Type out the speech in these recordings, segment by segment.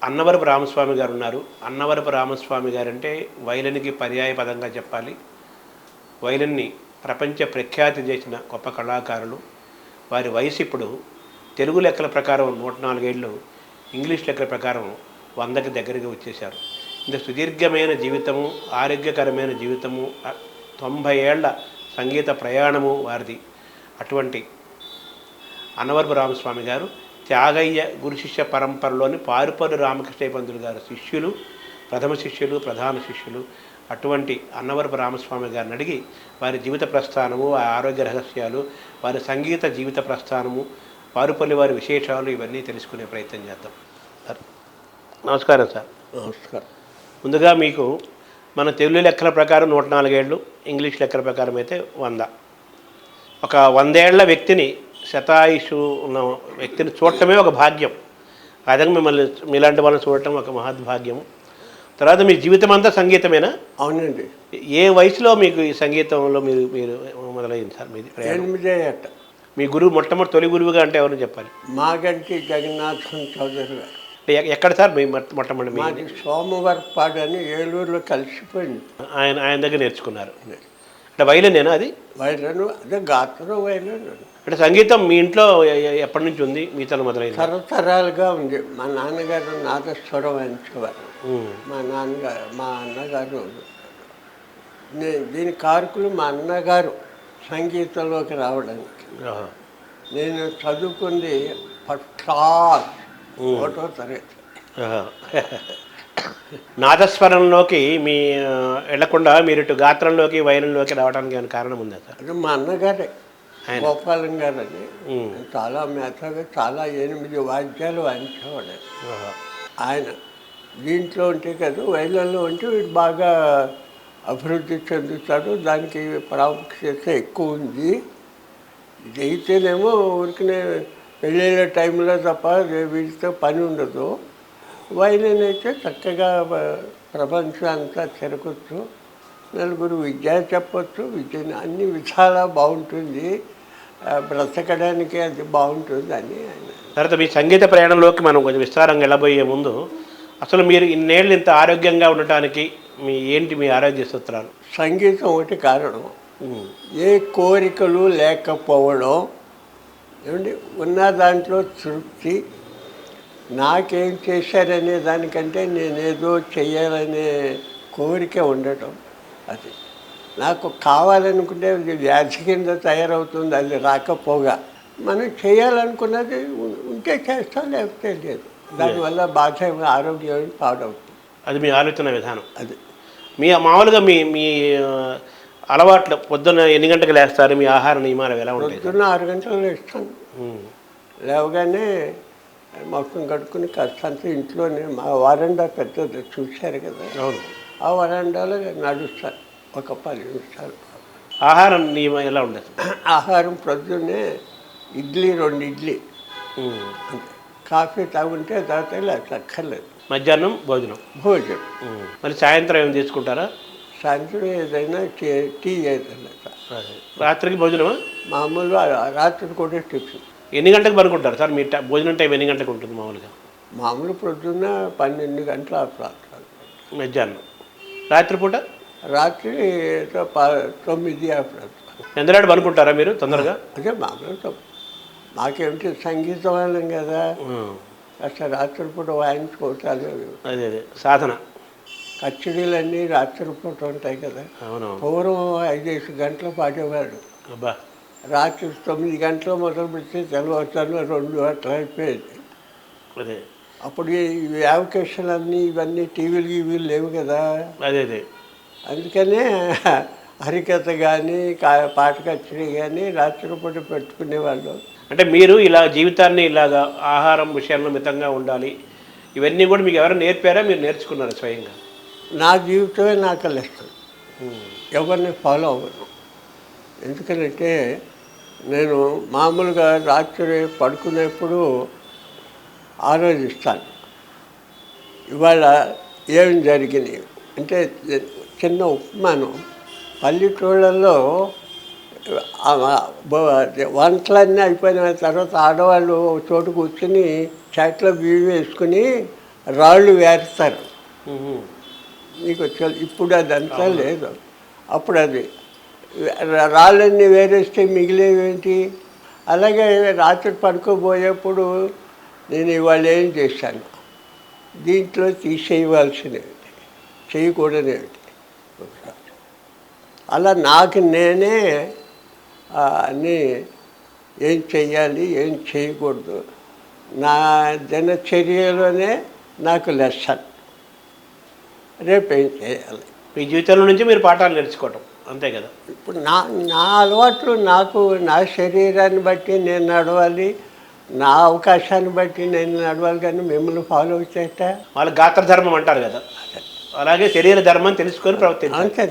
అన్నవరపు రామస్వామి గారు ఉన్నారు. అన్నవరపు రామస్వామి గారంటే వైలిన్‌కి పర్యాయ పదంగా చెప్పాలి. వైలిన్‌ని ప్రపంచ ప్రఖ్యాతి చేసిన గొప్ప కళాకారులు. వారి వయసు ఇప్పుడు తెలుగు లెక్కల ప్రకారం 104 ఏళ్ళు, ఇంగ్లీష్ లెక్కల ప్రకారం 100కి దగ్గరగా వచ్చేశారు. ఇంత సుదీర్ఘమైన జీవితము, ఆరోగ్యకరమైన జీవితము, 90 ఏళ్ల సంగీత ప్రయాణము వారిది. అటువంటి అన్నవరపు రామస్వామి గారు త్యాగయ్య గురు శిష్య పరంపరలోని పారుపల్లి రామకృష్ణయ్య పంతులు గారు శిష్యులు, ప్రథమ శిష్యులు, ప్రధాన శిష్యులు. అటువంటి అన్నవరపు రామస్వామి గారిని అడిగి వారి జీవిత ప్రస్థానము, వారి ఆరోగ్య రహస్యాలు, వారి సంగీత జీవిత ప్రస్థానము, పారుపల్లి వారి విశేషాలు ఇవన్నీ తెలుసుకునే ప్రయత్నం చేద్దాం. సార్ నమస్కారం. సార్ నమస్కారం. ముందుగా మీకు మన తెలుగు లెక్కల ప్రకారం 104 ఏళ్ళు, ఇంగ్లీష్ లెక్కల ప్రకారం అయితే 100. ఒక 100 ఏళ్ల వ్యక్తిని, శతాయుషు ఉన్న వ్యక్తిని చూడటమే ఒక భాగ్యం. ఆ విధంగా మిమ్మల్ని మీలాంటి వాళ్ళని చూడటం ఒక మహద్భాగ్యము. తర్వాత మీ జీవితం అంతా సంగీతమేనా? అవునండి. ఏ వయసులో మీకు ఈ సంగీతంలో మీరు మీరు మొదలైంది సార్ మీది ప్రయాణం? 8 ఏట. మీ గురువు మొట్టమొదటి తొలి గురువుగా అంటే ఎవరు చెప్పాలి? మాగంటి జగన్నాథం చౌదరి గారు. ఎక్కడ సార్ మీ మొట్టమొదటి? మాది సోమవారపాడు అని ఏలూరులో కలిసిపోయింది. ఆయన ఆయన దగ్గర నేర్చుకున్నారు. అంటే వైలినేనా అది? వైలను అదే గాత్రం వైలను. అంటే సంగీతం మీ ఇంట్లో ఎప్పటి నుంచి ఉంది? మీతో మొదలైంది? తరతరాలుగా ఉంది. మా నాన్నగారు నాదస్వరం వాయించేవారు. మా అన్నగారు దీని కారకులు మా అన్నగారు సంగీతంలోకి రావడానికి. నేను చదువుకుంది ఫస్ట్ క్లాస్, 1వ తరగతి. నాదస్వరంలోకి మీ వెళ్లకుండా మీరు ఇటు గాత్రంలోకి, వైలిన్లోకి రావడానికి ఏమైనా కారణం ఉందా సార్? అది మా అన్నగారే, గోపాలం గారు అని. చాలా మెత్తగా చాలా 8 వాద్యాలు వాయించేవాడు ఆయన. దీంట్లో ఉంటే కదా వైలిన్లో ఉంటే వీడు బాగా అభివృద్ధి చెందుతాడు, దానికి ప్రాముఖ్యత ఎక్కువ ఉంది. ఇది అయితేనేమో ఊరికనే పెళ్ళిళ్ళ టైంలో తప్ప వీటితో పని ఉండదు. వైలిన్ అయితే చక్కగా ప్రపంచం అంతా తిరగచ్చు, నలుగురు విద్య చెప్పచ్చు, విద్యను అన్ని విధాలా బాగుంటుంది, బ్రతకడానికి అది బాగుంటుంది అని ఆయన. తర్వాత మీ సంగీత ప్రయాణంలోకి మనం కొంచెం విస్తారంగా వెళ్ళబోయే ముందు అసలు మీరు ఇన్నేళ్ళు ఇంత ఆరోగ్యంగా ఉండటానికి మీ ఆరోగ్య సూత్రాలు? సంగీతం ఒకటి కారణం. ఏ కోరికలు లేకపోవడం, ఏమండి, ఉన్న దాంట్లో తృప్తి. నాకేం చేశారనే దానికంటే నేనేదో చెయ్యాలనే కోరిక ఉండటం. అది నాకు కావాలనుకుంటే వ్యాధి కింద తయారవుతుంది, అది రాకపోగా. మనం చేయాలనుకున్నది ఉంటే చేస్తాం, లేకపోతే లేదు. దానివల్ల బాధ, ఆరోగ్యం పాడవుతుంది. అది మీ ఆలోచన విధానం. అది మీ మామూలుగా మీ మీ అలవాట్లు పొద్దున్న ఎన్ని గంటలకు లేస్తారు? మీ ఆహార నియమాలు ఎలా ఉంటాయి? పొద్దున్న 6 గంటలు లేస్తాను. లేవగానే మొత్తం కట్టుకుని కాస్తంత ఇంట్లోనే, మా వరండా పెద్దది చూశారు కదా, అవును, ఆ వరండాలో నడుస్తాను ఒక 10 నిమిషాలు. ఆహారం నియమం ఎలా ఉండదు? ఆహారం ప్రొద్దున్నే ఇడ్లీ, 2 ఇడ్లీ, కాఫీ తాగుంటే తాగితే అక్కర్లేదు. మధ్యాహ్నం భోజనం. మరి సాయంత్రం ఏమైనా తీసుకుంటారా? సాయంత్రం ఏదైనా టీ ఏదైనా. రాత్రికి భోజనమా? మామూలు రాత్రి కూడా టిఫిన్. ఎన్ని గంటలకు పడుకుంటారు సార్? మీ భోజనం టైం ఎన్ని గంటలకు ఉంటుంది మామూలుగా? మామూలు ప్రొద్దున్న 12 గంటల మధ్యాహ్నం. రాత్రిపూట? రాత్రి 9 ఎంతనాడు పడుకుంటారా మీరు తొందరగా? అదే మామూలు. మాకేమిటి సంగీతం వాళ్ళం కదా, అసలు రాత్రిపూట వాయించుకోవటాలు. అదే అదే సాధన. కచ్చడీలన్నీ రాత్రిపూట ఉంటాయి కదా. అవును. పూర్వం 5-6 గంటలు పాడేవాడు. అబ్బా. రాత్రి 9 గంటలు మొదలు పెడితే తెల్లవారుతాను 2 అట్లా అయిపోయేది. అదే అప్పుడు ఈ వ్యావకేషన్లు అన్నీ ఇవన్నీ టీవీలు లేవు కదా. అదే అదే అందుకనే హరికథ కానీ పాట కచ్చడి కానీ రాత్రిపూట పెట్టుకునేవాళ్ళు. అంటే మీరు ఇలా జీవితాన్ని ఇలాగా ఆహారం విషయంలో మితంగా ఉండాలి, ఇవన్నీ కూడా మీకు ఎవరైనా నేర్పారా, మీరు నేర్చుకున్నారా స్వయంగా? నా జీవితమే నాకు లెక్క. ఎవరిని ఫాలో అవ్వను. ఎందుకంటే నేను మామూలుగా రాత్రి పడుకునేప్పుడు ఆలోచిస్తాను, ఇవాళ ఏం జరిగింది అంటే. చిన్న ఉపమానం, పల్లెటూళ్ళల్లో వంటలన్నీ అయిపోయిన తర్వాత ఆడవాళ్ళు చోటు కూర్చుని చేతిలో బియ్యం వేసుకుని రాళ్ళు వేస్తారు. ఉహు. నీకు ఇప్పుడు అదంతా లేదు. అప్పుడు అది రాళ్ళన్నీ వేరేస్తే మిగిలేవేంటి. అలాగే రాత్రి పడుకోబోయేప్పుడు నేను ఇవాళ ఏం చేశాను, దీంట్లో తీసేయవలసినవి, చేయకూడనివి ఒకసారి. అలా నాకు నేనే అన్నీ ఏం చెయ్యాలి ఏం చేయకూడదు నా దినచర్యలోనే నాకు లెసన్. రేపేం చేయాలి. మీ జీవితంలో నుంచి మీరు పాఠాలు నేర్చుకోవటం అంతే కదా. ఇప్పుడు నా అలవాట్లు నాకు, నా శరీరాన్ని బట్టి నేను నడవాలి, నా అవకాశాన్ని బట్టి నేను నడవాలి, కానీ మిమ్మల్ని ఫాలో చేట వాళ్ళ గాత్ర ధర్మం అంటారు కదా, అలాగే శరీర ధర్మం తెలుసుకొని ప్రవర్తించాలి. అంతే.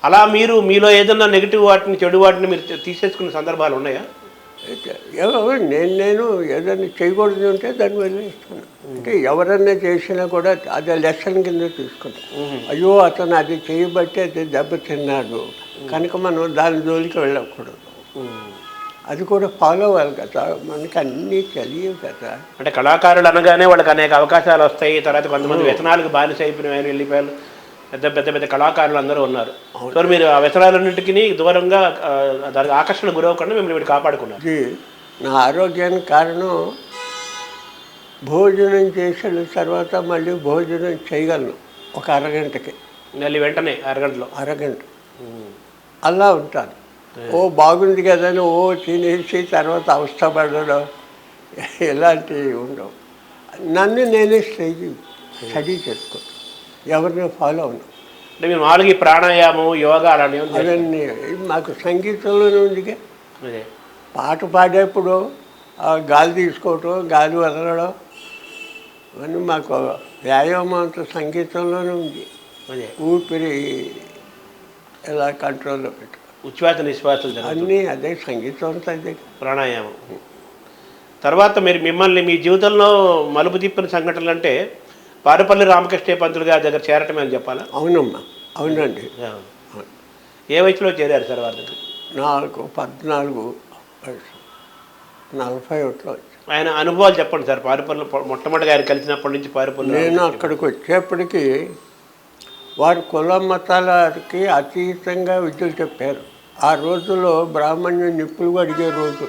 అలా మీరు మీలో ఏదన్నా నెగిటివ్ వాటిని చెడు వాటిని మీరు తీసేసుకునే సందర్భాలు ఉన్నాయా? నేను ఏదైనా చేయకూడదు ఉంటే దాన్ని వదిలేస్తున్నాను. అంటే ఎవరన్నా చేసినా కూడా అది లెసన్ కింద తీసుకుంటాను. అయ్యో అతను అది చేయబట్టి అది దెబ్బతిన్నాడు కనుక మనం దాని జోలికి వెళ్ళకూడదు. అది కూడా ఫాలో అవ్వాలి కదా, మనకి అన్నీ తెలియవు కదా. అంటే కళాకారులు అనగానే వాళ్ళకి అనేక అవకాశాలు వస్తాయి. తర్వాత కొంతమంది వ్యసనాలకు బానిస అయిపోయిన వెళ్ళిపోయారు. పెద్ద పెద్ద పెద్ద కళాకారులు అందరూ ఉన్నారు. సో మీరు ఆ వ్యసనాలన్నింటికి దూరంగా దానికి ఆకర్షణ గురవకుండా మిమ్మల్ని వీడు కాపాడుకున్నారు. ఇది నా ఆరోగ్యానికి కారణం. భోజనం చేసిన తర్వాత మళ్ళీ భోజనం చేయగలను ఒక అరగంటకి, మళ్ళీ వెంటనే అరగంట అలా ఉంటాను. ఓ బాగుంది కదని ఓ తినేసి తర్వాత అవస్థపడడం ఇలాంటివి ఉండవు. నన్ను నేనే స్టడీ చేసుకోను, ఎవరిని ఫాలో అవును. అంటే మీరు మామూలుగా ప్రాణాయామం యోగా అలాంటివి అవన్నీ మాకు సంగీతంలోనే ఉందిగా. అదే పాట పాడేప్పుడు గాలి తీసుకోవటం, గాలి వదలడం అవన్నీ మాకు వ్యాయామం అంతా సంగీతంలోనే ఉంది. అదే ఊపిరి ఎలా కంట్రోల్లో పెట్టు, ఉచ్ఛ్వాస నిశ్వాసాలు అన్నీ అదే సంగీతం అంతా అదే ప్రాణాయామం. తర్వాత మిమ్మల్ని మీ జీవితంలో మలుపు తిప్పిన సంఘటనలు అంటే పారుపల్లి రామకృష్ణ పంతులు గారి దగ్గర చేరటమే అని చెప్పాలా? అవునమ్మా, అవునండి. ఏ వయసులో చేరారు సార్ వారి దగ్గర? నాకు 14 వయసు, 41 ఆయన అనుభవాలు చెప్పండి సార్. పారుపల్లి మొట్టమొదటిగా ఆయన కలిసినప్పటి నుంచి పారుపల్లి నేను అక్కడికి వచ్చేప్పటికీ వారి కుల మతాలకి అతీతంగా విద్యలు చెప్పారు. ఆ రోజుల్లో బ్రాహ్మణ్యం నిప్పులు అడిగే రోజు,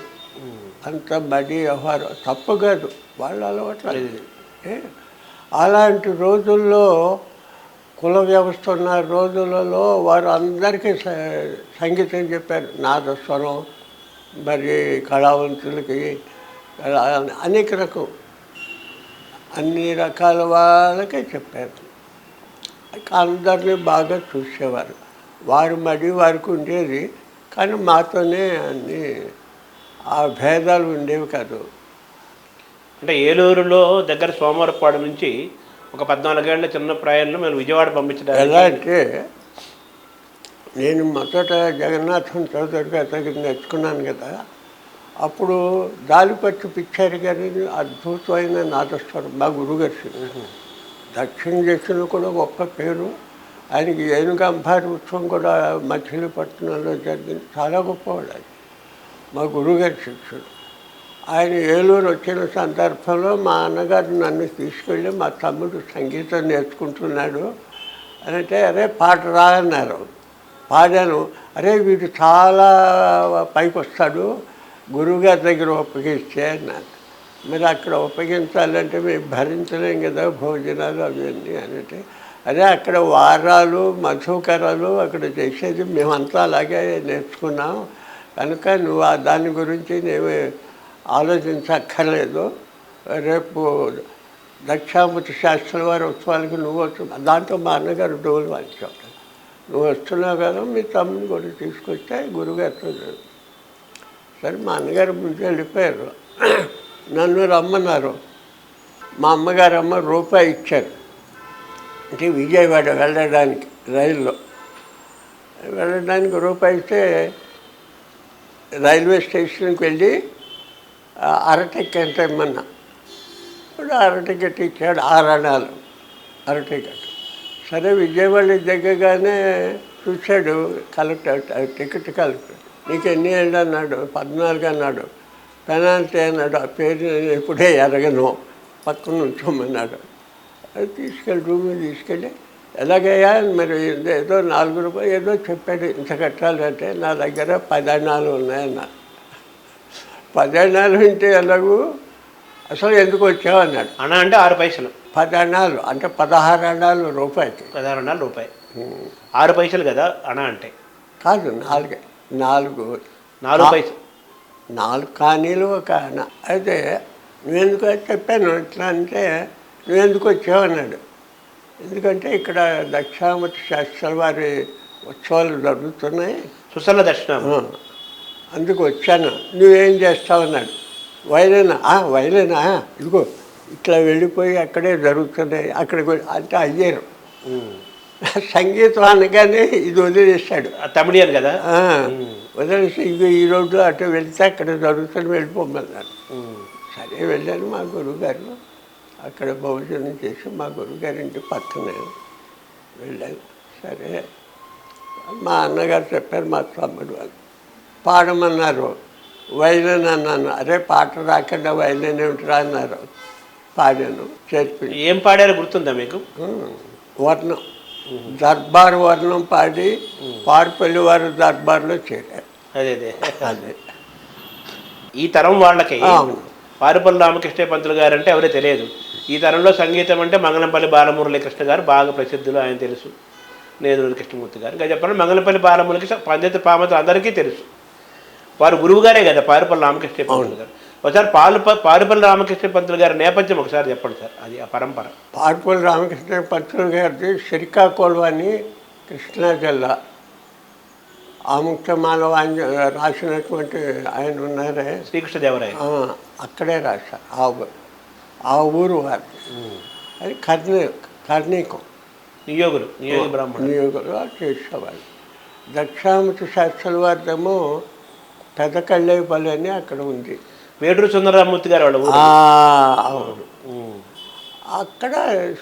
అంత బడి వ్యవహారం తప్పు కాదు, వాళ్ళ అలవాట్లు. అలాంటి రోజుల్లో కుల వ్యవస్థ ఉన్న రోజులలో వారు అందరికీ సంగీతం చెప్పారు. నాదస్వరం, మరి కళావంతులకి అనేక రకం అన్ని రకాల వాళ్ళకే చెప్పారు. అందరినీ బాగా చూసేవారు. వారి మడి వారికి ఉండేది, కానీ మాతోనే అన్నీ ఆ భేదాలు ఉండేవి కాదు. అంటే ఏలూరులో దగ్గర సోమవారపాడు నుంచి ఒక 14 ఏళ్ల చిన్న ప్రాయంలో మేము విజయవాడ పంపించడానికి. ఎలా అంటే నేను మొదట జగన్నాథం చౌదరి గారి దగ్గర నేర్చుకున్నాను కదా, అప్పుడు దాలిపట్టు పిచ్చారి గారి అద్భుతమైన నాదస్వరం మా గురుగారు. దక్షిణ దేశంలో కూడా గొప్ప పేరు ఆయనకి. ఏనుగంబారి ఉత్సవం కూడా మచిలీపట్నంలో జరిగింది, చాలా గొప్పవాడు ఆయన, మా గురుగారి శిష్యుడు. ఆయన ఏలూరు వచ్చిన సందర్భంలో మా అన్నగారు నన్ను తీసుకెళ్ళి మా తమ్ముడు సంగీతం నేర్చుకుంటున్నాడు అని అంటే, అరే పాట రా అన్నారు. పాడాను. అరే వీడు చాలా పైకి వస్తాడు, గురువుగారి దగ్గర ఒప్పగిస్తే అన్నారు. మరి అక్కడ ఒప్పగించాలంటే మేము భరించలేం కదా భోజనాలు అవన్నీ అంటే, అరే అక్కడ వారాలు మధుకరాలు అక్కడ చేసేది మేమంతా అలాగే నేర్చుకున్నాం కనుక నువ్వు దాని గురించి నేను ఆలోచించక్కర్లేదు. రేపు దక్షామూర్తి శాస్త్రుల వారి ఉత్సవాలకి నువ్వు దాంట్లో మా అన్నగారు డోలు వాయించావు, నువ్వు వస్తున్నావు కదా మీ తమ్ముని కూడా తీసుకొస్తే గురుగారితో. సరే మా అన్నగారు ముందు వెళ్ళిపోయారు, నన్ను రమ్మన్నారు. మా అమ్మగారు రూపాయి ఇచ్చారు, అంటే విజయవాడ వెళ్ళడానికి రైల్లో వెళ్ళడానికి రూపాయి ఇస్తే రైల్వే స్టేషన్కి వెళ్ళి అరటికెట్ ఇమ్మన్నా. ఇప్పుడు అరటికెట్ ఇచ్చాడు, 6 అణాలు అరటికెట్. సరే విజయవాడ దగ్గరగానే చూశాడు కలెక్టర్, టికెట్ కలెక్టర్. నీకు ఎన్ని ఏళ్ళు అన్నాడు? 14 అన్నాడు. పెనాల్టీ అన్నాడు. ఆ పేరు నేను ఎప్పుడే ఎరగను, పక్కన ఉంచమన్నాడు. అది తీసుకెళ్ళి రూమ్కి తీసుకెళ్ళి ఎలాగయ్యా మరి ఏదో 4 రూపాయలు ఏదో చెప్పాడు, ఇంత కట్టాలంటే నా దగ్గర 10 అణాలు ఉన్నాయన్న. 10 అణాలు ఉంటే ఎలాగూ అసలు ఎందుకు వచ్చావు అన్నాడు. అణ అంటే 6 పైసలు. 10 అణాలు అంటే 16 అణాలు రూపాయికి. 16 అణాలు రూపాయి. 6 పైసలు కదా అణ అంటే. కాదు, 4 పైసలు. 4 కానీలు ఒక అణ. అయితే నువ్వెందుకు చెప్పాను ఎట్లా అంటే, నువ్వెందుకు వచ్చావు అన్నాడు. ఎందుకంటే ఇక్కడ దక్షిణామూర్తి శాస్త్రుల వారి ఉత్సవాలు జరుగుతున్నాయి, సుసల దర్శనం, అందుకు వచ్చాను. నువ్వేం చేస్తావు అన్నాడు. వైలేనా ఇదిగో ఇట్లా వెళ్ళిపోయి అక్కడే జరుగుతున్నాయి, అక్కడికి అంటే అయ్యారు. సంగీతం అనగానే ఇది వదిలేశాడు. తమిళియన్ కదా, వదిలేసి ఇక ఈ రోడ్లో అటు వెళ్తే అక్కడ జరుగుతుంది వెళ్ళిపోమన్నాడు. సరే వెళ్ళాను. మా గురువుగారు అక్కడ భోజనం చేసి మా గురువుగారింటి పక్కనే వెళ్ళాను. సరే మా అన్నగారు చెప్పారు, మా తమ్ముడు వాళ్ళు పాడమన్నారు. వైలెన్ అన్నాను. అరే పాట రాకుండా వైలెన్ ఏమిటిరా అన్నారు. పాడాను. చేర్పి ఏం పాడారో గుర్తుందా మీకు? వర్ణం, దర్బార్ వర్ణం పాడి పాడుపల్లి వారు దర్బార్లో చేరారు. అదే ఈ తరం వాళ్ళకి పారుపల్లి రామకృష్ణ పంతులు గారు అంటే ఎవరో తెలియదు. ఈ తరంలో సంగీతం అంటే మంగళంపల్లి బాలమురళీ కృష్ణ గారు బాగా ప్రసిద్ధులు, ఆయన తెలుసు. నేదురుడి కృష్ణమూర్తి గారు. ఇంకా చెప్పాలంటే మంగళంపల్లి బాలమురళీ పండిత పామతులు అందరికీ తెలుసు. వారు గురువు గారే కదా పారుపల్లి రామకృష్ణ పంతులు గారు. ఒకసారి పారుపల్లి రామకృష్ణ పంతులు గారి నేపథ్యం ఒకసారి చెప్పండి సార్, అది ఆ పరంపర. పారుపల్లి రామకృష్ణ పంతులు గారిది శ్రీకాకుళం అని కృష్ణా జిల్లా. ఆముక్తమాల రాసినటువంటి ఆయన ఉన్నారే శ్రీకృష్ణదేవరాయ, అక్కడే రాశారు. ఆ ఊరు వారి అది కర్ణీకం నియోగులు చేసేవాళ్ళు. దక్షిణామూర్తి శాస్త్రుల వారిదేమో పెద్ద కళ్ళేపల్లి అని అక్కడ ఉంది. వేటూరు సుందరరామూర్తి గారు వాళ్ళు. అవును, అక్కడ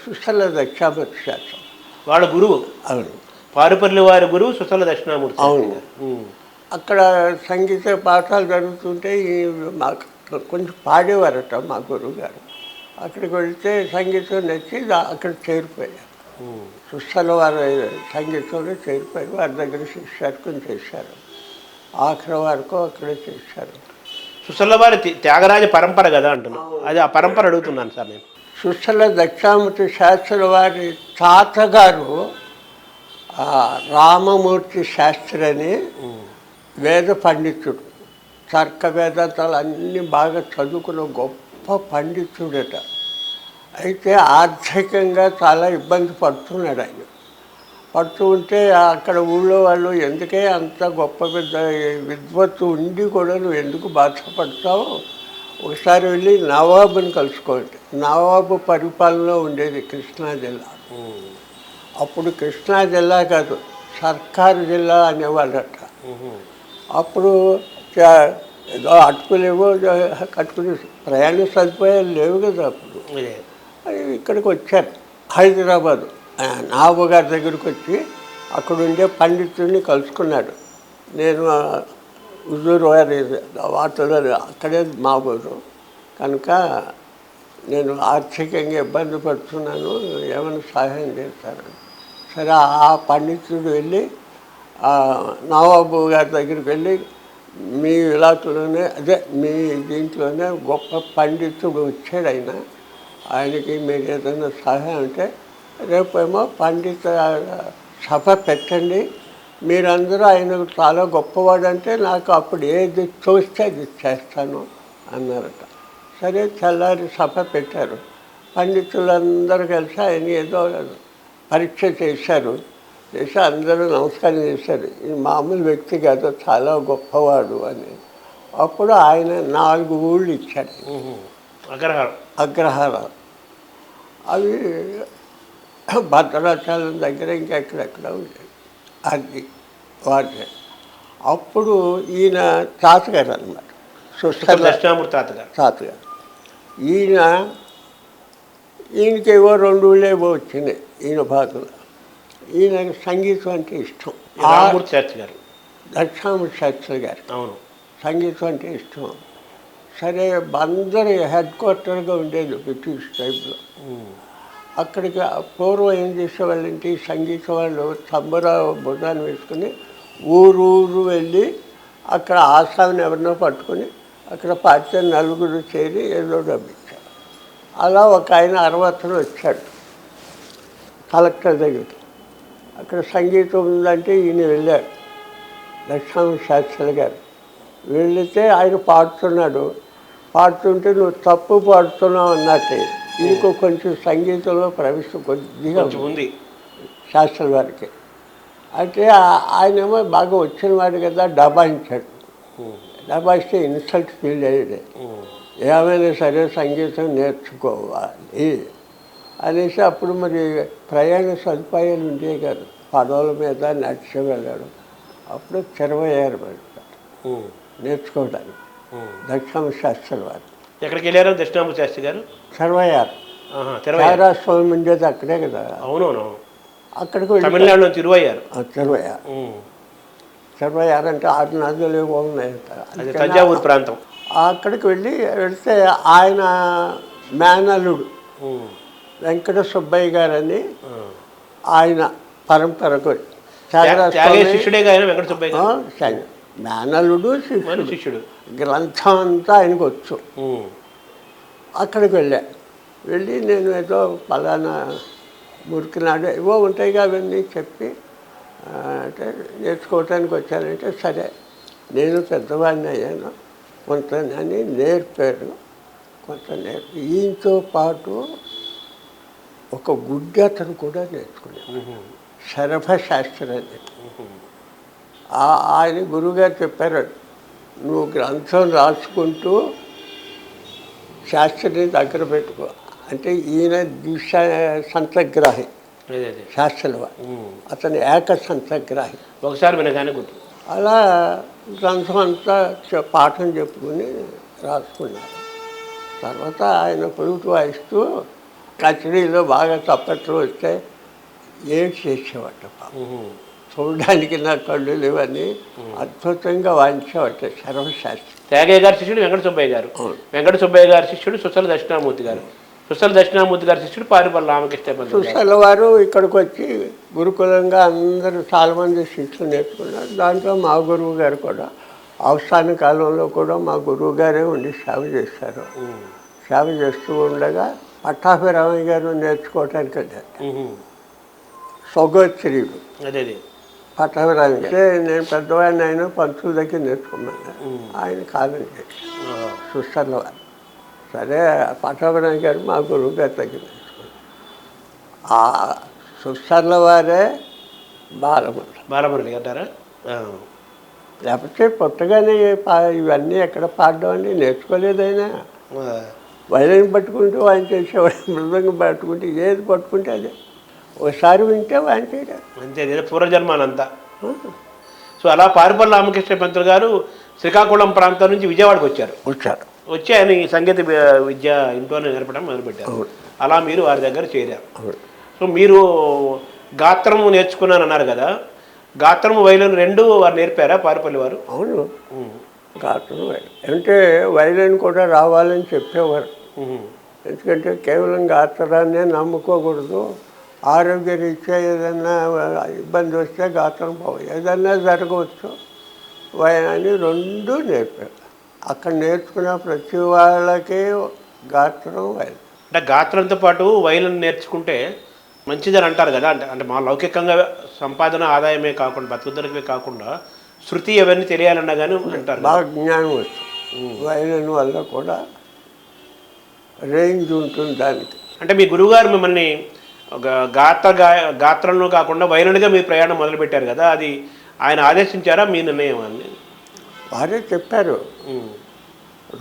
సుస్థల దక్షిణామూర్తి శాస్త్రం వాళ్ళ గురువు. అవును, పారుపల్లి వారి గురువు సుస్థల దక్షిణామూర్తి. అవును. అక్కడ సంగీత పాఠాలు జరుగుతుంటే మాకు కొంచెం పాడేవారట మా గురువు గారు. అక్కడికి వెళితే సంగీతం నచ్చి అక్కడ చేరిపోయారు. సుస్థల వారి సంగీతంలో చేరిపోయి వారి దగ్గర శిష్యార్కం చేశారు. ఆఖరి వరకు అక్కడే చేశారు. సుస్థల వారి త్యాగరాజ పరంపర కదా అంటున్నాను, అది ఆ పరంపర అడుగుతున్నాను సార్ నేను. సుస్థల దక్షిణామూర్తి శాస్త్రుల వారి తాతగారు రామమూర్తి శాస్త్రి అని వేద పండితుడు. తర్క వేదాంతాలు అన్నీ బాగా చదువుకున్న గొప్ప పండితుడట. అయితే ఆర్థికంగా చాలా ఇబ్బంది పడుతున్నాడు ఆయన. పడుతూ ఉంటే అక్కడ ఊళ్ళో వాళ్ళు ఎందుకే అంత గొప్ప విద్వత్తు ఉండి కూడా నువ్వు ఎందుకు బాధపడతావు, ఒకసారి వెళ్ళి నవాబుని కలుసుకోండి. నవాబు పరిపాలనలో ఉండేది కృష్ణా జిల్లా. అప్పుడు కృష్ణా జిల్లా కాదు, సర్కారు జిల్లా అనేవాళ్ళట. అప్పుడు ఏదో అటుకులేవో కట్టుకుని ప్రయాణ సదుపాయాలు లేవు కదా అప్పుడు. ఇక్కడికి వచ్చారు హైదరాబాదు. నాబు గారి దగ్గరికి వచ్చి అక్కడ ఉండే పండితుడిని కలుసుకున్నాడు. నేను హుజూరు వారి వార్తలు అక్కడే మా ఊరు కనుక నేను ఆర్థికంగా ఇబ్బంది పడుతున్నాను, ఏమైనా సహాయం చేస్తాను. సరే ఆ పండితుడు వెళ్ళి నవాబు గారి దగ్గరికి వెళ్ళి మీ ఇలాకలోనే మీ దీంట్లోనే గొప్ప పండితుడు వచ్చాడు, ఆయనకి మీరు ఏదైనా సహాయం అంటే రేపేమో పండిత సభ పెట్టండి, మీరందరూ ఆయన చాలా గొప్పవాడంటే నాకు అప్పుడు ఏది చూస్తే అది చేస్తాను అన్నారట. సరే తెల్లారి సభ పెట్టారు. పండితులందరూ కలిసి ఆయన ఏదో పరీక్ష చేశారు. చేసి అందరూ నమస్కారం చేశారు. ఈ మామూలు వ్యక్తి కాదు, చాలా గొప్పవాడు అని. అప్పుడు ఆయన 4 ఊళ్ళు ఇచ్చాడు, అగ్రహారాలు. అవి భద్రాచలం దగ్గర ఇంకెక్కడెక్కడ ఉండేవి. అది వాటి అప్పుడు ఈయన తాతగారు అనమాట, తాతగారు. ఈయనకేవో 2 ఊళ్ళో ఏవో వచ్చినాయి ఈయన భాగంలో. ఈయనకి సంగీతం అంటే ఇష్టం. దక్షిణామూర్తి శాస్త్రి గారు అవును, సంగీతం అంటే ఇష్టం. సరే బందర్ హెడ్ క్వార్టర్గా ఉండేది బ్రిటిష్ టైంలో. అక్కడికి పూర్వం ఏం చేసేవాళ్ళంటే ఈ సంగీతం వాళ్ళు సంబర బుధాన్ని వేసుకుని ఊరు వెళ్ళి అక్కడ ఆసామిని ఎవరినో పట్టుకుని అక్కడ పాడితే నలుగురు చేరి ఏదో డబ్బిచ్చారు. అలా ఒక ఆయన అరవత్తను వచ్చాడు కలెక్టర్ దగ్గరికి. అక్కడ సంగీతం ఉందంటే ఈయన వెళ్ళాడు, లక్ష్మణ శాస్త్రి గారు. వెళితే ఆయన పాడుతున్నాడు. పాడుతుంటే నువ్వు తప్పు పాడుతున్నావు అన్నట్టే. ఇంకో కొంచెం సంగీతంలో ప్రవేశం కొద్దిగా ఉంది శాస్త్రి వారికి. అంటే ఆయనేమో బాగా వచ్చిన వాడు కదా, డబాయించాడు. డబాయిస్తే ఇన్సల్ట్ ఫీల్ అయ్యేది. ఏమైనా సరే సంగీతం నేర్చుకోవాలి అనేసి అప్పుడు మరి ప్రయాణ సదుపాయాలు ఉండేవి కాదు, పడవల మీద నడిచి వెళ్ళాడు. అప్పుడు 20,000 పెడతారు నేర్చుకోవడానికి దక్షిణ శాస్త్రి వారు. ఎక్కడికి వెళ్ళారు దక్షిణామూర్తి శాస్త్రి గారు? 20,000 స్వామి ఉండేది అక్కడే కదా. అవునవును, అక్కడికి వెళ్ళి తమిళనాడులో తిరువయ్యారు. 20,000 అంటే 6 నదులు ఏవో ఉన్నాయి. తంజావూరు ప్రాంతం. అక్కడికి వెళితే ఆయన మేనల్లుడు వెంకట సుబ్బయ్య గారని ఆయన పరంపరకు శిష్యుడే వెంకట సుబ్బయ్య గారు. మేనల్లుడు శిష్యుడు. గ్రంథం అంతా ఆయనకు వచ్చు. అక్కడికి వెళ్ళి నేను ఏదో పలానా మురికినాడు ఏవో ఉంటాయి అవన్నీ చెప్పి అంటే నేర్చుకోవటానికి వచ్చానంటే సరే నేను పెద్దవాడిని అయ్యాను, కొంత అని నేర్పాడు. కొంత ఈయనతో పాటు ఒక గుడ్డి అతను కూడా నేర్చుకున్నాడు, శరభశాస్త్రి అని. ఆయన గురువుగారు చెప్పారు, నువ్వు గ్రంథం రాసుకుంటూ శాస్త్రిని దగ్గర పెట్టుకో. అంటే ఈయన దిశ సంతగ్రాహి శాస్త్రుల అతను ఏక సంతగ్రాహి. ఒకసారి వినగానే గుర్తు. అలా గ్రంథం అంతా పాఠం చెప్పుకుని రాసుకున్నారు. తర్వాత ఆయన ఫ్లూట్ వాయిస్తూ కచేరీలో బాగా చప్పట్లు వస్తే ఏం చేసేవాట. చూడడానికి నా కళ్ళు లేవని అద్భుతంగా వాయించేవాట శరభశాస్త్రి. త్యాగయ్య గారి శిష్యుడు వెంకట సుబ్బయ్య గారు. వెంకట సుబ్బయ్య గారి శిష్యుడు సుసల దక్షిణామూర్తి గారు. సుసల దక్షిణామూర్తి గారి శిష్యుడు పారిపల్లి రామకృష్ణ. సుసల వారు ఇక్కడికి వచ్చి గురుకులంగా అందరూ చాలామంది శిష్యులు నేర్చుకున్నారు. దాంట్లో మా గురువు గారు కూడా అవసాన కాలంలో కూడా మా గురువు గారే ఉండి సేవ చేశారు. సేవ చేస్తూ ఉండగా పట్టాభిరామయ్య గారు నేర్చుకోవటానికి వెళ్ళారు. సొగోత్రీయుడు పట్టాభిరామయ్య గారు. నేను పెద్దవాడిని అయినా పంతుల దగ్గర నేర్చుకున్నాను. ఆయన కాలం చేసి సుసల వారు. సరే పట్టాభిరామయ్య గారు మా గురువు గారి దగ్గర నేర్చుకున్నాను. ఆ సుసల వారే బాలమురళి అంటారా? లేకపోతే పుట్టగానే ఇవన్నీ ఎక్కడ పాడడం అని నేర్చుకోలేదైనా. వైలిన్ పట్టుకుంటూ ఆయన చేసేవాడు, మృదంగం పట్టుకుంటే ఏది పట్టుకుంటే అదే ఒకసారి వింటే ఆయన చేయడం అంతే, పూర్వజన్మానంతా. సో అలా పారిపల్లి రామకృష్ణ పంతులు గారు శ్రీకాకుళం ప్రాంతం నుంచి విజయవాడకు వచ్చి ఆయన ఈ సంగీత విద్య ఇంట్లోనే నేర్పడం మొదలుపెట్టారు. అలా మీరు వారి దగ్గర చేరారు. సో మీరు గాత్రము నేర్చుకున్నాను అన్నారు కదా, గాత్రము వైలిన్ రెండు వారు నేర్పారా పారిపల్లి వారు? అవును, గాత్రం అంటే వైలిన్ కూడా రావాలని చెప్పేవారు. ఎందుకంటే కేవలం గాత్రాన్నే నమ్ముకోకూడదు. ఆరోగ్య రీత్యా ఏదన్నా ఇబ్బంది వస్తే గాత్రం పోవు, ఏదన్నా జరగవచ్చు అని రెండు నేర్పారు. అక్కడ నేర్చుకున్న ప్రతి వాళ్ళకి గాత్రం వైలిన్. అంటే గాత్రంతో పాటు వైలిన్ నేర్చుకుంటే మంచిదని అంటారు కదా. అంటే మా లౌకికంగా సంపాదన ఆదాయమే కాకుండా బతుకుదలకే కాకుండా శృతి అవన్నీ తెలియాలన్నా కానీ అంటారు. బాగా జ్ఞానం వస్తుంది వైలిన్ వల్ల కూడా, రేంజ్ ఉంటుంది దానికి. అంటే మీ గురువుగారు మిమ్మల్ని గాత్రంలో కాకుండా వైలిన్గా మీ ప్రయాణం మొదలుపెట్టారు కదా, అది ఆయన ఆదేశించారా మీ నిర్ణయం అని? వారే చెప్పారు,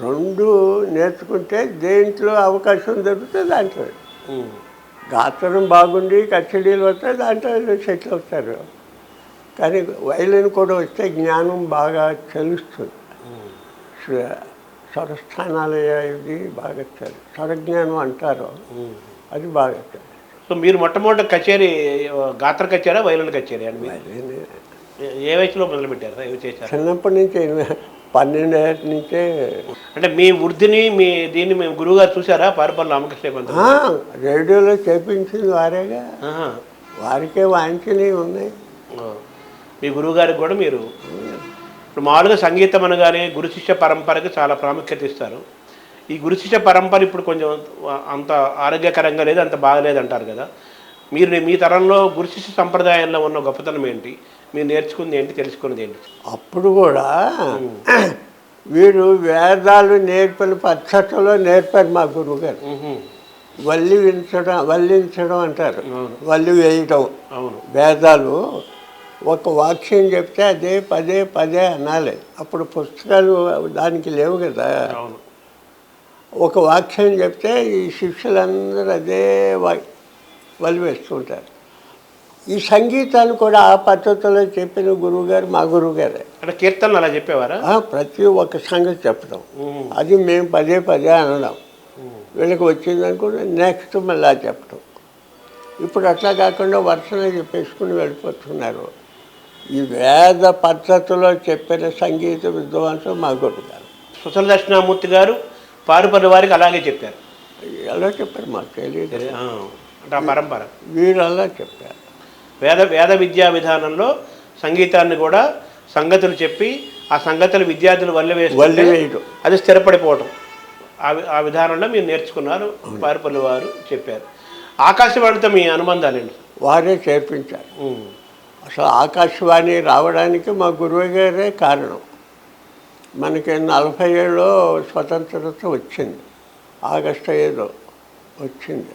రెండు నేర్చుకుంటే దేంట్లో అవకాశం దొరికితే దాంట్లో. గాత్రం బాగుండి కచేరీలు వస్తే దాంట్లో సెటిల్ అవుతారు. కానీ వైలిన్ కూడా వస్తే జ్ఞానం బాగా తెలుస్తుంది. స్వరస్థానాలు ఇది బాగా తెలుసు, స్వరజ్ఞానం అంటారు, అది బాగా తెలుసు. సో మీరు మొట్టమొదటి కచేరీ గాత్ర కచేరా వైలిన్ కచేరీ అండి? ఏ వయసులో మొదలుపెట్టారు? ఏమి చేశారు? చిన్నప్పటి నుంచి 12 ఏళ్ళ నుంచే. అంటే మీ వృద్ధిని మీ దీన్ని మేము గురువుగారు చూసారా పారుపల్లి రామకృష్ణ పంతులు? రేడియోలో చేపించింది వారేగా, ఆహా. వారికే వాంఛనీయం ఉన్నాయి. ఓ. మీ గురువుగారికి కూడా మీరు ఇప్పుడు మామూలుగా సంగీతం అనగానే గురు శిష్య పరంపరకి చాలా ప్రాముఖ్యత ఇస్తారు. ఈ గురు శిష్య పరంపర ఇప్పుడు కొంచెం అంత ఆరోగ్యకరంగా లేదు, అంత బాగలేదు అంటారు కదా. మీరు మీ తరంలో గురు శిష్య సంప్రదాయంలో ఉన్న గొప్పతనం ఏంటి, మీరు నేర్చుకుంది ఏంటి, తెలుసుకున్నది ఏంటి? అప్పుడు కూడా వీరు వేదాలు నేర్పిన పద్ధతిలో నేర్పారు మా గురువుగారు. వల్లించడం అంటారు, వల్లి వేయడం. అవును. వేదాలు ఒక వాక్యం చెప్తే అదే పదే పదే అనాలి. అప్పుడు పుస్తకాలు దానికి లేవు కదా. అవును. ఒక వాక్యం చెప్తే ఈ శిష్యులందరూ అదే వల్లి వేస్తుంటారు. ఈ సంగీతాన్ని కూడా ఆ పద్ధతిలో చెప్పిన గురువుగారు మా గురువుగారే. అంటే కీర్తనలు అలా చెప్పేవారా? ప్రతి ఒక్క సంగతి చెప్పడం, అది మేము పదే పదే అనడం, వీళ్ళకి వచ్చిందనుకుంటే నెక్స్ట్ మళ్ళీ చెప్పడం. ఇప్పుడు అట్లా కాకుండా వరుసనే చెప్పేసుకుని వెళ్ళిపోతున్నారు. ఈ వేద పద్ధతిలో చెప్పిన సంగీత విద్వాంసం మా గురువుగారు. సుశల దక్షిణామూర్తి గారు పారుపల్లి వారికి అలాగే చెప్పారు. ఎలా చెప్పారు మాకు తెలియదు. అంటే ఆ పరంపర వీరు అలా చెప్పారు. వేద విద్యా విధానంలో సంగీతాన్ని కూడా సంగతులు చెప్పి ఆ సంగతులు విద్యార్థులు వల్లి వేయడం, అది స్థిరపడిపోవటం, ఆ విధానంలో మీరు నేర్చుకున్నారు. పారుపల్లి వారు చెప్పారు. ఆకాశవాణితో మీ అనుబంధాలండి? వారే చేర్పించారు. అసలు ఆకాశవాణి రావడానికి మా గురువు గారే కారణం. మనకి 47లో స్వతంత్రత వచ్చింది, ఆగస్టు 5 వచ్చింది.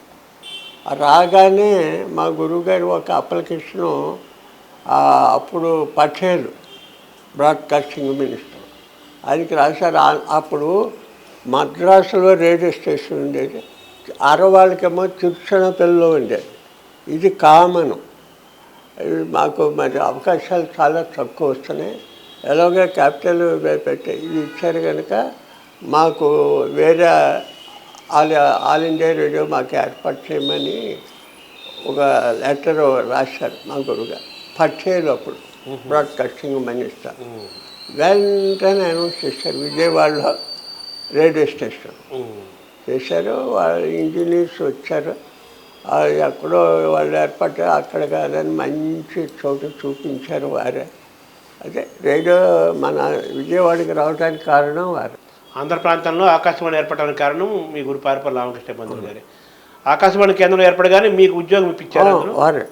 రాగానే మా గురువుగారు ఒక అప్లికేషను, అప్పుడు పటేల్ బ్రాడ్కాస్టింగ్ మినిస్టర్, ఆయనకి రాశారు. అప్పుడు మద్రాసులో రేడియో స్టేషన్ ఉండేది, ఆడవాళ్ళకేమో తిరుచనపల్లిలో ఉండేది. ఇది కామను. మాకు మరి అవకాశాలు చాలా తక్కువ వస్తున్నాయి. ఎలాగో క్యాపిటల్ పెట్టి ఇది ఇచ్చారు కనుక మాకు వేరే ఆల్ ఇండియా రేడియో మాకు ఏర్పాటు చేయమని ఒక లెటర్ రాశారు మా గురువుగారు. పటేల్ అప్పుడు బ్రాడ్కాస్టింగ్ మినిస్టర్. వెంటనే అనౌన్స్ చేశారు, విజయవాడలో రేడియో స్టేషన్ చేశారు. వాళ్ళ ఇంజనీర్స్ వచ్చారు, ఎక్కడో వాళ్ళు ఏర్పాటు, అక్కడ కాదని మంచి చోటు చూపించారు వారే. అదే రేడియో మన విజయవాడకి రావడానికి కారణం వారు. ఆంధ్ర ప్రాంతంలో ఆకాశవాణి ఏర్పడడానికి కారణం మీ గురు పారుపల్లి రామకృష్ణ పంతులు గారి. ఆకాశవాణి కేంద్రం ఏర్పడగానే మీకు ఉద్యోగం ఇప్పించారు వారే,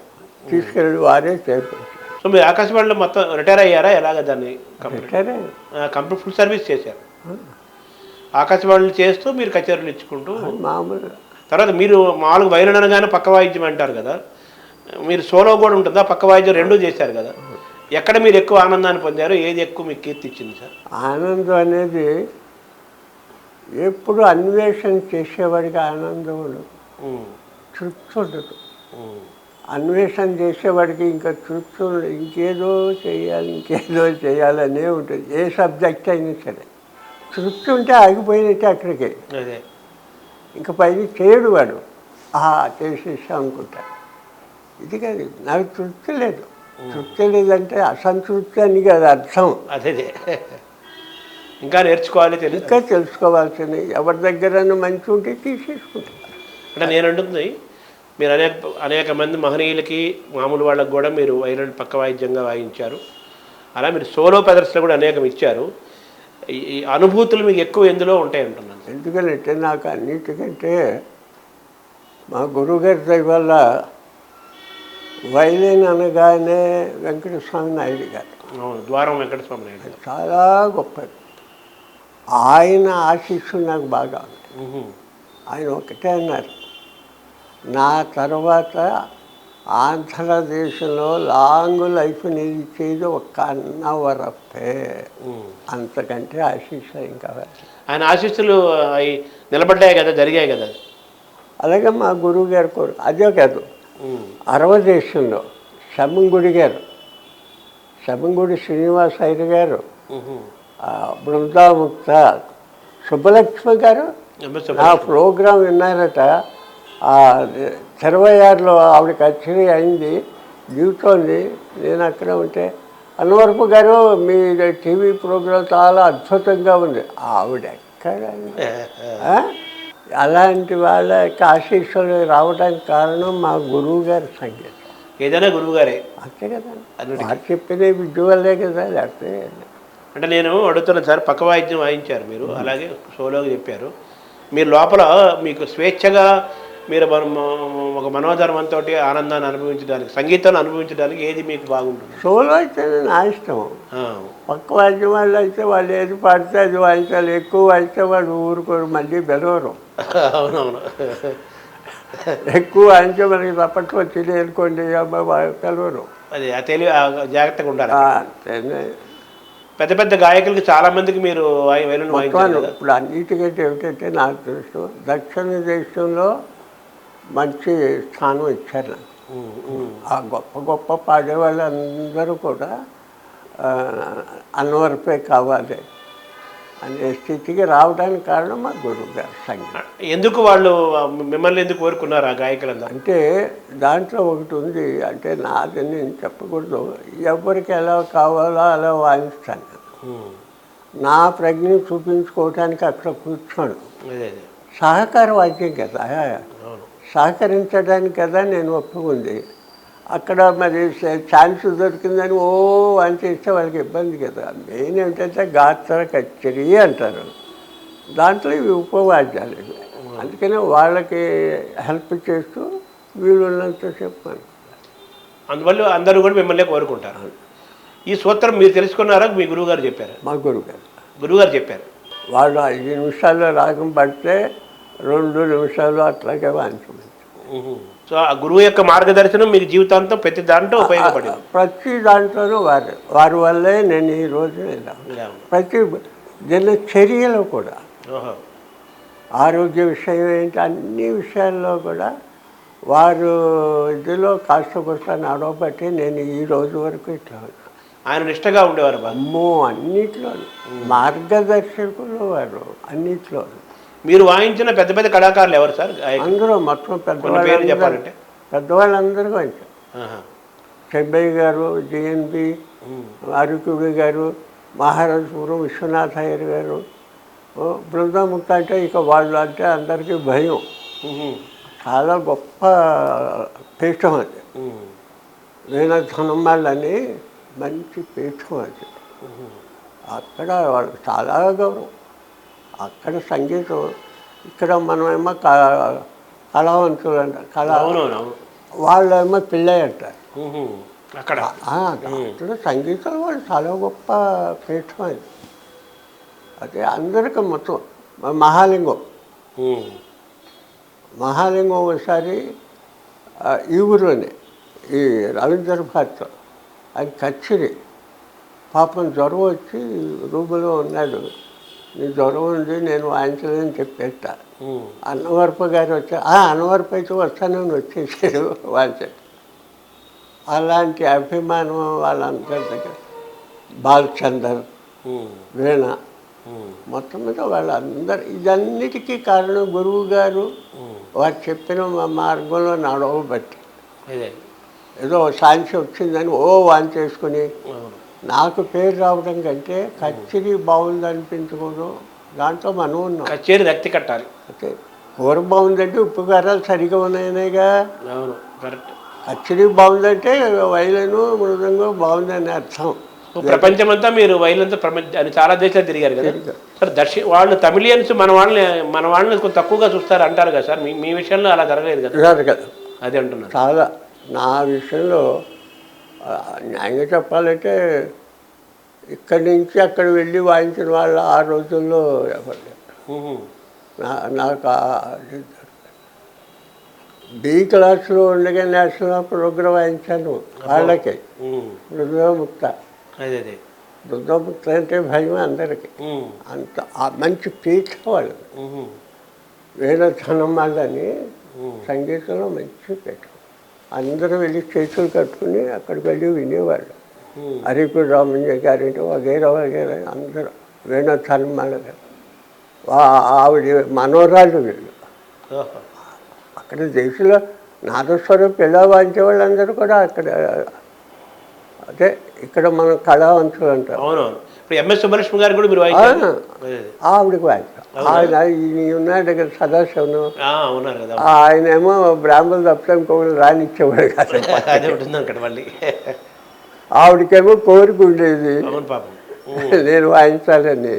తీసుకెళ్ళి వారే చేర్పించారు. సో మీరు ఆకాశవాణిలో మొత్తం రిటైర్ అయ్యారా? ఎలాగ దాన్ని కంప్లీట్ ఫుల్ సర్వీస్ చేశారు? ఆకాశవాణిలో చేస్తూ మీరు కచేరీలు ఇచ్చుకుంటూ మామూలు. తర్వాత మీరు మామూలుగా వైలన్ అనగానే పక్క వాయిద్యం అంటారు కదా, మీరు సోలో కూడా ఉంటుందా? పక్క వాయిద్యం రెండూ చేశారు కదా. ఎక్కడ మీరు ఎక్కువ ఆనందాన్ని పొందారు? ఏది ఎక్కువ మీకు కీర్తి ఇచ్చింది సార్? ఆనందం అనేది ఎప్పుడు అన్వేషణ చేసేవాడికి ఆనందం ఉండదు, తృప్తి ఉండదు. అన్వేషణ చేసేవాడికి ఇంకా తృప్తి ఉండదు, ఇంకేదో చేయాలనే ఉంటుంది. ఏ సబ్జెక్ట్ అయినా సరే తృప్తి ఉంటే ఆగిపోయినట్టే అక్కడికి. అదే ఇంకా పైన చేయడు వాడు, చేసేసా అనుకుంటా. ఇది కాదు, నాకు తృప్తి లేదు. తృప్తి లేదంటే అసంతృప్తి అని కాదు అర్థం. అదే ఇంకా నేర్చుకోవాలి, ఇంకా తెలుసుకోవాల్సింది. ఎవరి దగ్గర మంచి ఉంటే తీసేసుకుంటారు. అంటే నేను అంటుంది, మీరు అనేక మంది మహనీయులకి మామూలు వాళ్ళకి కూడా మీరు వైలన్ పక్క వాయిద్యంగా వాయించారు. అలా మీరు సోలో ప్రదర్శన కూడా అనేకం ఇచ్చారు. ఈ అనుభూతులు మీకు ఎక్కువ ఎందులో ఉంటాయి అంటున్నాను. ఎందుకంటే నాకు అన్నిటికంటే మా గురువుగారి దయ వల్ల వైలిన్ అనగానే వెంకటస్వామి నాయుడు గారు, ద్వారం వెంకటస్వామి నాయుడు చాలా గొప్పది. ఆయన ఆశీస్సులు నాకు బాగా ఉన్నాయి. ఆయన ఒకటే అన్నారు, నా తర్వాత ఆంధ్రదేశంలో లాంగ్ లైఫ్ని ఇచ్చేది ఒక్క అన్నవరప్పే, అంతకంటే ఆశీస్సులు ఇంకా. ఆయన ఆశీస్సులు అవి నిలబడ్డాయి కదా, జరిగాయి కదా. అలాగే మా గురువు గారు కోరు అదే కాదు, అరవదేశంలో శమంగుడి గారు, శమంగుడి శ్రీనివాస అయ్యర్ గారు, బృందాముక్త సుబ్బలక్ష్మి గారు నా ప్రోగ్రాం విన్నారట. 26లో ఆవిడ కచేరీ అయింది, దిగుతోంది. నేను అక్కడ ఉంటే అన్వరపు గారు మీ టీవీ ప్రోగ్రాం చాలా అద్భుతంగా ఉంది. ఆవిడ ఎక్కడ అలాంటి వాళ్ళ ఆశీస్సులు రావడానికి కారణం మా గురువు గారి సంగీతం. ఏదైనా గురువు గారే అంతే కదా, వారు చెప్పిన విద్య వల్లే కదా. లేకపోతే అంటే నేను అడుగుతున్నాను సార్, పక్క వాయిద్యం వాయించారు మీరు, అలాగే సోలోగా చెప్పారు. మీరు లోపల మీకు స్వేచ్ఛగా మీరు ఒక మనోధర్మంతో ఆనందాన్ని అనుభవించడానికి, సంగీతాన్ని అనుభవించడానికి ఏది మీకు బాగుంటుంది? సోలో అయితే నా ఇష్టం. పక్క వాయిద్యం వాళ్ళు అయితే వాళ్ళు ఏది పాడితే అది వాయించాలి. ఎక్కువ వాయిస్తే వాళ్ళు ఊరుకోరు, మళ్ళీ బెలవరు. అవునవును, ఎక్కువ వాయించే మనకి తప్పట్లు వచ్చింది అనుకోండి, అబ్బాయి పిలవరు. అది తెలివి జాగ్రత్తగా ఉండాలి. అంతేనే. పెద్ద పెద్ద గాయకులకి చాలా మందికి మీరు వైలిన్ వాయించారు. ఇప్పుడు అన్నిటికంటే ఏమిటంటే నాకు తెలుసు, దక్షిణ దేశంలో మంచి స్థానం ఇచ్చారు నాకు. ఆ గొప్ప గొప్ప పాడే వాళ్ళందరూ కూడా అన్వరపే కావాలి అనే స్థితికి రావడానికి కారణం మా గురువు గారు సంగీతం. ఎందుకు వాళ్ళు మిమ్మల్ని ఎందుకు కోరుకున్నారు ఆ గాయకులందరూ? అంటే దాంట్లో ఒకటి ఉంది, అంటే నాది నేను చెప్పకూడదు, ఎవరికి ఎలా కావాలో అలా వాయిస్తాను. నా ప్రజ్ఞ చూపించుకోవటానికి అక్కడ కూర్చోను. సహకార వాద్యం కదా, సహకరించడానికి కదా నేను ఒప్పుకుంది. అక్కడ మరి ఛాన్స్ దొరికిందని అని చేస్తే వాళ్ళకి ఇబ్బంది కదా. మెయిన్ ఏంటంటే గాత్ర కచేరీ అంటారు, దాంట్లో ఇవి ఉపవాద్యాలు. అందుకనే వాళ్ళకి హెల్ప్ చేస్తూ వీళ్ళున్నంత చెప్పాను. అందువల్ల అందరూ కూడా మిమ్మల్ని కోరుకుంటారు. ఈ సూత్రం మీరు తెలుసుకున్నారా, మీ గురువుగారు చెప్పారు? మా గురువుగారు చెప్పారు. వాళ్ళు 5 నిమిషాల్లో రాగం పడితే 2 నిమిషాలు అట్లాగే వాయించమని. సో ఆ గురువు యొక్క మార్గదర్శనం మీకు జీవితాంతం ప్రతి దాంట్లో ఉపయోగపడింది. ప్రతి దాంట్లోనూ వారి వల్లే నేను ఈరోజు ప్రతి దినచర్యలో కూడా, ఆరోగ్య విషయం ఏంటి, అన్ని విషయాల్లో కూడా వారు ఇదిలో కాస్త కోస్త నడవబట్టి నేను ఈ రోజు వరకు ఇట్లా. ఆయన నిష్టగా ఉండేవారు. అమ్మో, అన్నిట్లో మార్గదర్శకులు వారు, అన్నిట్లో. మీరు వాయించిన పెద్ద పెద్ద కళాకారులు ఎవరు సార్? అందరూ మొత్తం పెద్దవాళ్ళు చెప్పాలంటే పెద్దవాళ్ళందరూ వాయించారు. చెబ్బయ్య గారు, జిఎన్బి, అరకుడి గారు, మహారాజపురం విశ్వనాథ్ అయ్యర్ గారు, బృందముక్త అంటే ఇక వాళ్ళు అంటే అందరికీ భయం. చాలా గొప్ప పీఠం అది. వీణధనమ్మాళ్ళని మంచి పీఠం అది. అక్కడ వాళ్ళకి చాలా గౌరవం. అక్కడ సంగీతం, ఇక్కడ మనమేమో కళావంతులు అంటారు, వాళ్ళేమో పిల్లయ్య అంటారు. అక్కడ సంగీతం వాళ్ళు చాలా గొప్ప పీఠం అది. అదే అందరికీ మొత్తం. మహాలింగం ఒకసారి ఈ ఊరిలోనే, ఈ రవీంద్ర భారతిలో, అది కచ్చిరి. పాపం జ్వరం వచ్చి రూములో ఉన్నాడు. నీ జ్వరం ఉంది, నేను వాయించలేని చెప్పేట. అన్నవరపు గారు వచ్చారు. అన్నవరపు అయితే వస్తానని వచ్చేసాడు వాయించాడు. అలాంటి అభిమానం వాళ్ళందరి దగ్గర. బాలచందర్, వీణ, మొత్తం మీద వాళ్ళందరూ. ఇదన్నిటికీ కారణం గురువు గారు వారు చెప్పిన మార్గంలో నడవబట్టి. ఏదో సాంక్షి వచ్చిందని వాన్ చేసుకుని నాకు పేరు రావడం కంటే కచేరీ బాగుంది అనిపించుకోవడం, దాంట్లో మనం ఉన్నాం. కచేరీ రక్తి కట్టాలి. ఓకే, కూర బాగుందంటే ఉప్పు కారాలు సరిగా ఉన్నాయనేగా. కచేరీ బాగుందంటే వైలెను మృదంగం బాగుందని అర్థం. ప్రపంచమంతా మీరు వైలెన్తో అని చాలా దేశాలు తిరిగారు కదా సార్. వాళ్ళు తమిళియన్స్ మన వాళ్ళని కొంచెం తక్కువగా చూస్తారు అంటారు కదా సార్. మీ విషయంలో అలా జరగలేదు కదా? అదే అంటున్నారు. చాలా నా విషయంలో న్యాయంగా చెప్పాలంటే ఇక్కడి నుంచి అక్కడ వెళ్ళి వాయించిన వాళ్ళు ఆ రోజుల్లో ఎవరు. నాకు బి క్లాస్లో ఉండగా నేషనల్ ప్రోగ్రాం వాయించాను వాళ్ళకి. బృందముక్త అంటే భయం అందరికీ. అంత మంచి పీఠ వాళ్ళు. వీణధనం వాళ్ళని సంగీతంలో మంచి పీఠ. అందరూ వెళ్ళి చేతులు కట్టుకుని అక్కడికి వెళ్ళి వినేవాళ్ళు. అరికుడు రామయ్య గారింటి వగైరా అందరూ వీణధనం వాళ్ళ గారు. ఆవిడ మనోరాలు వీళ్ళు. అక్కడ దేశంలో నాదస్వరం పిల్ల వాయించే వాళ్ళందరూ కూడా అక్కడ. అదే ఇక్కడ మనం కళావంతులు అంటాం. అవునవును. ఇప్పుడు ఎంఎస్ సుబ్బలక్ష్మి గారు కూడా మీరు వాయించారు. ఆవిడకి వాయించాం. ఆయన ఈయన ఉన్నాడు దగ్గర సదాశివను, ఉన్నారు కదా. ఆయన ఏమో బ్రాహ్మణులు తప్ప ఇంకొకరు రానిచ్చేవాడు కాదు. అదే ఉంటుంది అక్కడ మళ్ళీ. ఆవిడకేమో కోరిక ఉండేది అవును పాపం. నేను వాయించాలని.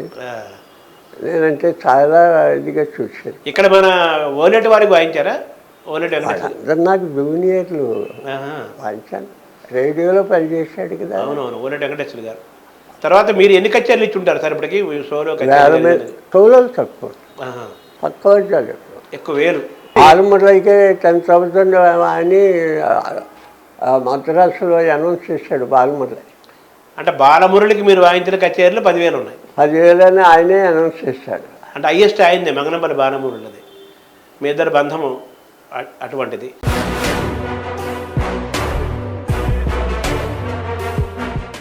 నేనంటే చాలా ఇదిగా చూసాను. ఇక్కడ మన ఓనేటి వారికి వాయించారా? ఓనేటి వెంకటేశ్వర అందరు నాకు జూనియర్లు వాయించాను. రేడియోలో పనిచేశాడు కదా. అవునవును, ఓనేటి వెంకటేశ్వర గారు. తర్వాత మీరు ఎన్ని కచేరీలు ఇచ్చి ఉంటారు సార్ ఇప్పటికి? సోలో సోలోలు తక్కువ, తక్కువ ఎక్కువ వేలు. ఆలమూరులోకే 10,000 అని మద్రాసులో అనౌన్స్ చేశాడు బాలమురళి. అంటే బాలమురళికి మీరు వాయించిన కచేరీలు 10,000 ఉన్నాయి. 10,000 అని ఆయనే అనౌన్స్ చేశాడు. అంటే హైయెస్ట్ అయింది మంగనంపల్లి బాలమురళిది. మీ ఇద్దరు బంధము అటువంటిది.